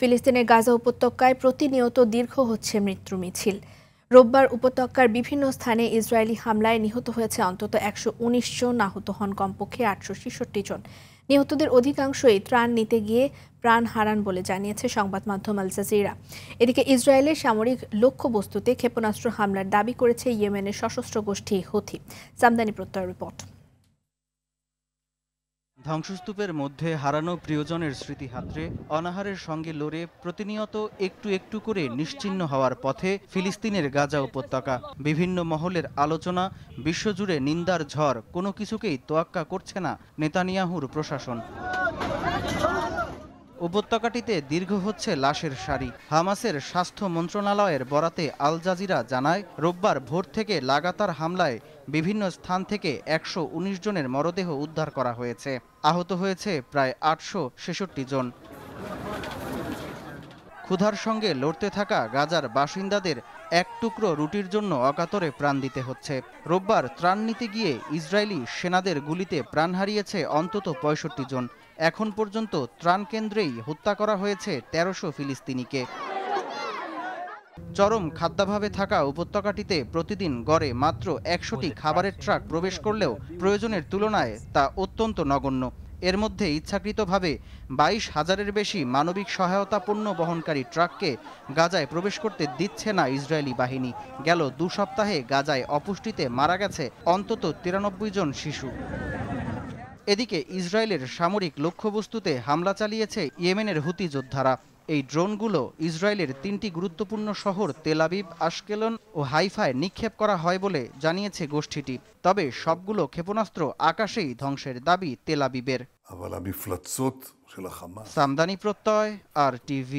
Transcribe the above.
ফিলিস্তিনের গাজা উপত্যকায় প্রতিনিয়ত দীর্ঘ হচ্ছে মৃত্যু মিছিল। রোববার উপত্যকার বিভিন্ন স্থানে ইসরায়েলি হামলায় নিহত হয়েছে অন্তত ১১৯ জন, আহত হন কমপক্ষে ৮৬৬ জন। নিহতদের অধিকাংশই ত্রাণ নিতে গিয়ে প্রাণ হারান বলে জানিয়েছে সংবাদ মাধ্যম আল জাজিরা। এদিকে ইসরায়েলের সামরিক লক্ষ্যবস্তুতে ক্ষেপণাস্ত্র হামলার দাবি করেছে ইয়েমেনের সশস্ত্র গোষ্ঠী হুথি। সামদানি প্রত্যয় রিপোর্ট। ধ্বংসস্তূপের মধ্যে হারানো প্রিয়জনের স্মৃতিহাত্রে অনাহারের সঙ্গে লড়ে প্রতিনিয়ত একটু একটু করে নিশ্চিহ্ন হওয়ার পথে ফিলিস্তিনের গাজা উপত্যকা। বিভিন্ন মহলের আলোচনা, বিশ্বজুড়ে নিন্দার ঝড়, কোনো কিছুকেই তোয়াক্কা করছে না নেতানিয়াহুর প্রশাসন। উপত্যকাটিতে দীর্ঘ হচ্ছে লাশের সারি। হামাসের স্বাস্থ্য মন্ত্রণালয়ের বরাতে আল জাজিরা জানায়, রোববার ভোর থেকে লাগাতার হামলায় বিভিন্ন স্থান থেকে ১১৯ জনের মরদেহ উদ্ধার করা হয়েছে। আহত হয়েছে প্রায় ৮৬৬ জন। ক্ষুধার সঙ্গে লড়তে থাকা গাজার বাসিন্দাদের এক টুকরো রুটির জন্য অকাতরে প্রাণ দিতে হচ্ছে। রোববার ত্রাণ নিতে গিয়ে ইসরায়েলি সেনাদের গুলিতে প্রাণ হারিয়েছে অন্তত ৬৫ জন। এখন পর্যন্ত ত্রাণ কেন্দ্রেই হত্যা করা হয়েছে ১৩০০ ফিলিস্তিনিকে। চরম খাদ্যাভাবে থাকা উপত্যকাটিতে প্রতিদিন গড়ে মাত্র ১০০টি খাবারের ট্রাক প্রবেশ করলেও প্রয়োজনের তুলনায় তা অত্যন্ত নগণ্য। এর মধ্যে ইচ্ছাকৃতভাবে ২২,০০০-এর বেশি মানবিক সহায়তা পণ্য বহনকারী ট্রাককে গাজায় প্রবেশ করতে দিচ্ছে না ইসরায়েলি বাহিনী। গেল ২ সপ্তাহে গাজায় অপুষ্টিতে মারা গেছে অন্তত ৯৩ জন শিশু। এদিকে ইসরায়েলের সামরিক লক্ষ্যবস্তুতে হামলা চালিয়েছে ইয়েমেনের হুতি যোদ্ধারা। এই ড্রোনগুলো ইসরায়েলের ৩টি গুরুত্বপূর্ণ শহর তেল আবিব, আশকেলন ও হাইফায় নিক্ষেপ করা হয় বলে জানিয়েছে গোষ্ঠীটি। তবে সবগুলো ক্ষেপণাস্ত্র আকাশেই ধ্বংসের দাবি তেল আবিবের। সামদানি প্রত্যয়, RTV।